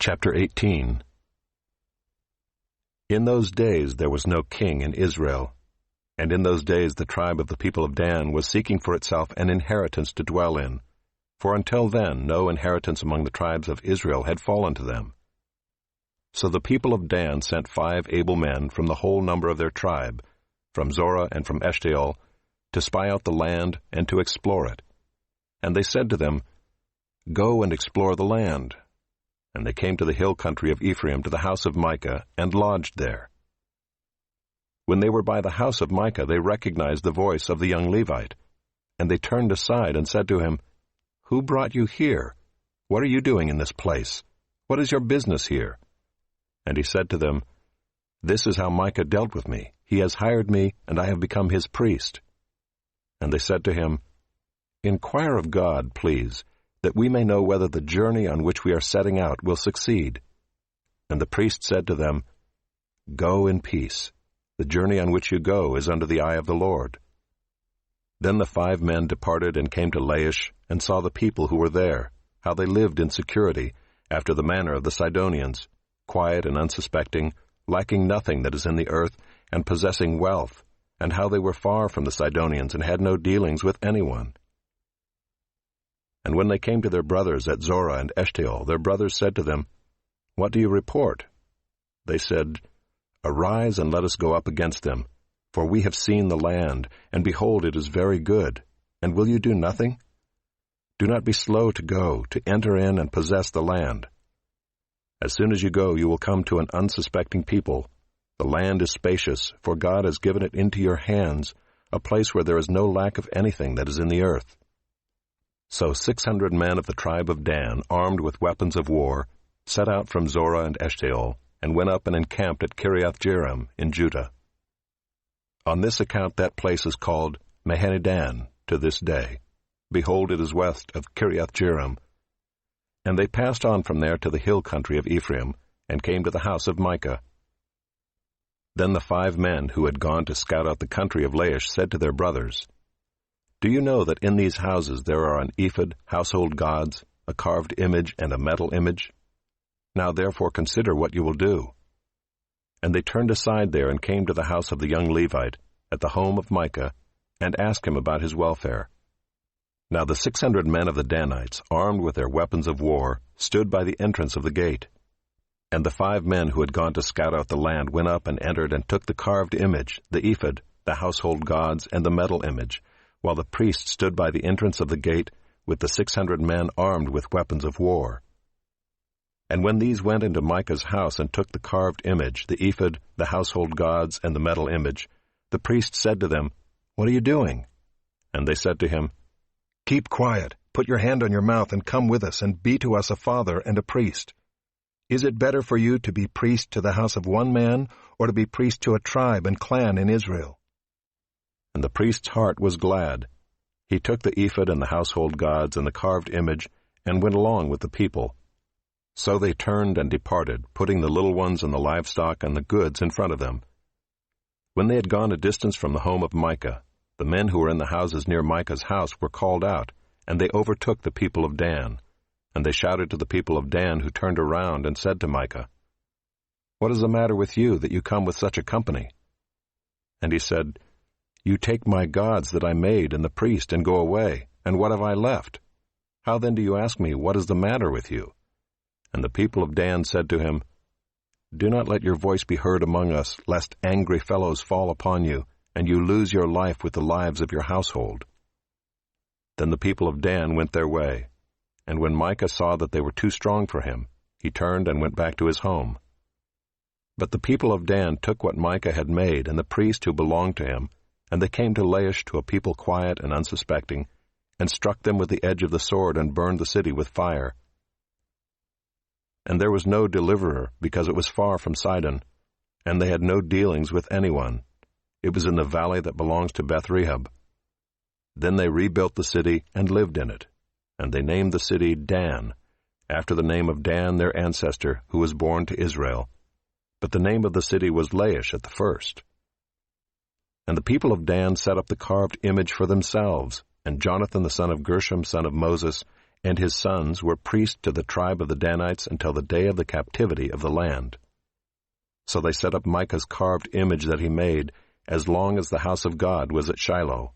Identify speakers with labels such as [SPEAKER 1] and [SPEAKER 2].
[SPEAKER 1] Chapter 18. In those days there was no king in Israel, and in those days the tribe of the people of Dan was seeking for itself an inheritance to dwell in, for until then no inheritance among the tribes of Israel had fallen to them. So the people of Dan sent 5 able men from the whole number of their tribe, from Zorah and from Eshtaol, to spy out the land and to explore it. And they said to them, "Go and explore the land." And they came to the hill country of Ephraim to the house of Micah, and lodged there. When they were by the house of Micah, they recognized the voice of the young Levite. And they turned aside and said to him, "Who brought you here? What are you doing in this place? What is your business here?" And he said to them, "This is how Micah dealt with me. He has hired me, and I have become his priest." And they said to him, "Inquire of God, please, that we may know whether the journey on which we are setting out will succeed." And the priest said to them, "Go in peace. The journey on which you go is under the eye of the Lord." Then the 5 men departed and came to Laish, and saw the people who were there, how they lived in security, after the manner of the Sidonians, quiet and unsuspecting, lacking nothing that is in the earth, and possessing wealth, and how they were far from the Sidonians, and had no dealings with anyone. And when they came to their brothers at Zorah and Eshtaol, their brothers said to them, "What do you report?" They said, "Arise and let us go up against them, for we have seen the land, and behold, it is very good. And will you do nothing? Do not be slow to go, to enter in and possess the land. As soon as you go, you will come to an unsuspecting people. The land is spacious, for God has given it into your hands, a place where there is no lack of anything that is in the earth." So 600 men of the tribe of Dan, armed with weapons of war, set out from Zorah and Eshtaol, and went up and encamped at Kiriath-Jearim in Judah. On this account that place is called Mahaneh-dan to this day. Behold, it is west of Kiriath-Jearim. And they passed on from there to the hill country of Ephraim, and came to the house of Micah. Then the 5 men who had gone to scout out the country of Laish said to their brothers, "Do you know that in these houses there are an ephod, household gods, a carved image, and a metal image? Now therefore consider what you will do." And they turned aside there and came to the house of the young Levite, at the home of Micah, and asked him about his welfare. Now the 600 men of the Danites, armed with their weapons of war, stood by the entrance of the gate. And the 5 men who had gone to scout out the land went up and entered and took the carved image, the ephod, the household gods, and the metal image, while the priest stood by the entrance of the gate with the 600 men armed with weapons of war. And when these went into Micah's house and took the carved image, the ephod, the household gods, and the metal image, the priest said to them, "What are you doing?" And they said to him, "Keep quiet, put your hand on your mouth, and come with us, and be to us a father and a priest. Is it better for you to be priest to the house of one man, or to be priest to a tribe and clan in Israel?" And the priest's heart was glad. He took the ephod and the household gods and the carved image, and went along with the people. So they turned and departed, putting the little ones and the livestock and the goods in front of them. When they had gone a distance from the home of Micah, the men who were in the houses near Micah's house were called out, and they overtook the people of Dan. And they shouted to the people of Dan, who turned around and said to Micah, "What is the matter with you, that you come with such a company?" And he said, "You take my gods that I made and the priest, and go away, and what have I left? How then do you ask me, what is the matter with you?" And the people of Dan said to him, "Do not let your voice be heard among us, lest angry fellows fall upon you, and you lose your life with the lives of your household." Then the people of Dan went their way, and when Micah saw that they were too strong for him, he turned and went back to his home. But the people of Dan took what Micah had made, and the priest who belonged to him, and they came to Laish, to a people quiet and unsuspecting, and struck them with the edge of the sword, and burned the city with fire. And there was no deliverer, because it was far from Sidon, and they had no dealings with anyone. It was in the valley that belongs to Beth-rehob. Then they rebuilt the city and lived in it, and they named the city Dan, after the name of Dan their ancestor, who was born to Israel. But the name of the city was Laish at the first. And the people of Dan set up the carved image for themselves, and Jonathan the son of Gershom, son of Moses, and his sons were priests to the tribe of the Danites until the day of the captivity of the land. So they set up Micah's carved image that he made, as long as the house of God was at Shiloh.